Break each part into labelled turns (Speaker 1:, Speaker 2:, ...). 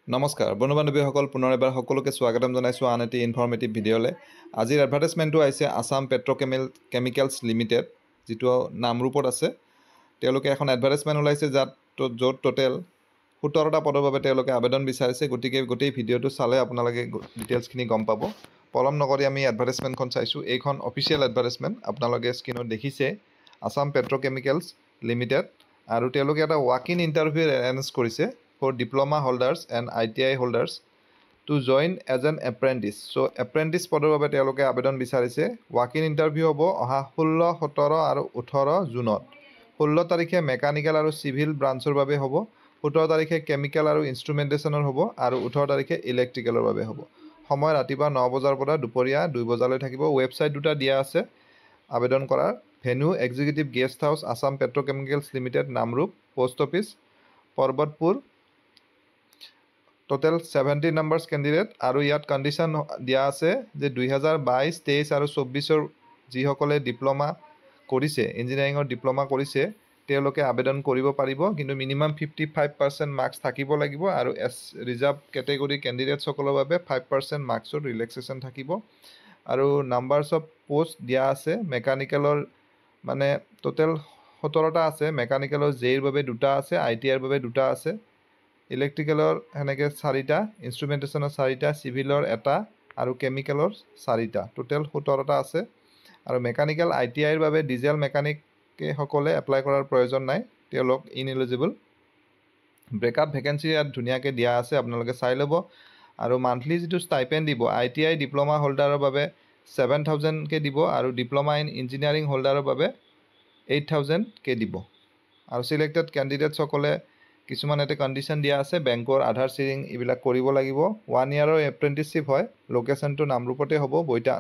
Speaker 1: নমস্কাৰ বন্ধু বান্ধৱীসকল পুনৰ এবাৰ সকলোকে স্বাগতম জনাইছোঁ আন এটি ইনফৰ্মেটিভ ভিডিঅ'লৈ। আজিৰ এডভাৰটাইজমেণ্টটো আহিছে আছাম পেট্ৰ'কেমিকেলছ লিমিটেড, যিটো নামৰূপত আছে। তেওঁলোকে এখন এডভাৰটাইজমেণ্ট ওলাইছে য'ত টোটেল 17টা পদৰ বাবে তেওঁলোকে আবেদন বিচাৰিছে। গতিকে গোটেই ভিডিঅ'টো চালে আপোনালোকে ডিটেইলছখিনি গম পাব। পলম নকৰি আমি এডভাৰটাইজমেণ্টখন চাইছোঁ। এইখন অফিচিয়েল এডভাৰটাইজমেণ্ট, আপোনালোকে স্ক্ৰীনত দেখিছে আছাম পেট্ৰ'কেমিকেলছ লিমিটেড। আৰু তেওঁলোকে এটা ৱাক ইন ইণ্টাৰভিউ এৰেঞ্জ কৰিছে for diploma holders and ITI holders to join as an apprentice. So apprentice পদৰ বাবে তেওঁলোকে আবেদন বিচাৰিছে। ৱাক ইন ইণ্টাৰভিউ হ'ব অহা 16, 17 আৰু 18 জুনত। 16 তাৰিখে মেকানিকেল আৰু চিভিল ব্ৰাঞ্চৰ বাবে হ'ব, 17 তাৰিখে কেমিকেল আৰু ইনষ্ট্ৰুমেণ্টেশ্যনৰ হ'ব আৰু 18 তাৰিখে ইলেক্ট্ৰিকেলৰ বাবে হ'ব। সময় ৰাতিপুৱা 9 বজাৰ পৰা দুপৰীয়া 2 বজালৈ থাকিব। ৱেবছাইট দুটা দিয়া আছে আবেদন কৰাৰ। Venue executive guest house Assam petrochemicals limited, Namrup, post office Parbatpur. Total 70 numbers candidate. আৰু ইয়াত কণ্ডিশ্যন দিয়া আছে যে 2022, 23 আৰু 24 যিসকলে ডিপ্ল'মা কৰিছে, ইঞ্জিনিয়াৰিঙৰ ডিপ্ল'মা কৰিছে, তেওঁলোকে আবেদন কৰিব পাৰিব। কিন্তু মিনিমাম 55% মাৰ্কছ থাকিব লাগিব। আৰু ৰিজাৰ্ভ কেটেগৰী কেণ্ডিডেটসকলৰ বাবে 5% মাৰ্কছৰ ৰিলেক্সেশ্যন থাকিব। আৰু নাম্বাৰ্ছ অফ পোষ্ট দিয়া আছে। মেকানিকেলৰ মানে টোটেল 17টা আছে। মেকানিকেলৰ জেইৰ বাবে 2টা আছে, ITIৰ বাবে 2টা আছে, ইলেক্ট্ৰিকেলৰ সেনেকৈ 4টা, ইনষ্ট্ৰুমেণ্টেশ্যনৰ 4টা, চিভিলৰ 1টা আৰু কেমিকেলৰ 4টা। টোটেল 17টা আছে। আৰু মেকানিকেল ITIৰ বাবে ডিজেল মেকানিকসকলে এপ্লাই কৰাৰ প্ৰয়োজন নাই, তেওঁলোক ইনএলিজিবল। ব্ৰেকআপ ভেকেঞ্চি ইয়াত ধুনীয়াকৈ দিয়া আছে, আপোনালোকে চাই ল'ব। আৰু মান্থলি যিটো ষ্টাইপেণ্ড দিব, ITI ডিপ্ল'মা হোল্ডাৰৰ বাবে 7,000কৈ দিব আৰু ডিপ্ল'মা ইন ইঞ্জিনিয়াৰিং হোল্ডাৰৰ বাবে 8,000কৈ দিব। আৰু চিলেক্টেড কেণ্ডিডেটসকলে কিছুমান এটা কণ্ডিশ্যন দিয়া আছে, বেংকৰ আধাৰ চিৰিং এইবিলাক কৰিব লাগিব। 1 ইয়াৰৰ এপ্ৰেণ্টিছশ্বিপ হয়। লোকেশ্যনটো নামৰূপতে হ'ব,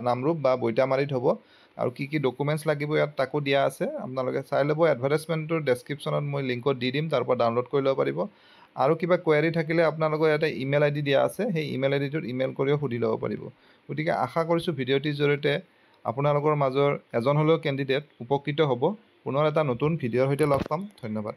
Speaker 1: নামৰূপ বা বৈতামাৰীত হ'ব। আৰু কি কি ডকুমেণ্টছ লাগিব ইয়াত তাকো দিয়া আছে, আপোনালোকে চাই ল'ব। এডভাৰটাইজমেণ্টটোৰ ডেছক্ৰিপশ্যনত মই লিংকত দি দিম, তাৰ পৰা ডাউনলোড কৰি ল'ব পাৰিব। আৰু কিবা কুৱেৰি থাকিলে আপোনালোকৰ ইয়াতে ইমেইল ID দিয়া আছে, সেই ইমেইল IDটোত ইমেইল কৰিও সুধি ল'ব পাৰিব। গতিকে আশা কৰিছোঁ ভিডিঅ'টিৰ জৰিয়তে আপোনালোকৰ মাজৰ এজন হ'লেও কেণ্ডিডেট উপকৃত হ'ব। পুনৰ এটা নতুন ভিডিঅ'ৰ সৈতে লগ পাম। ধন্যবাদ।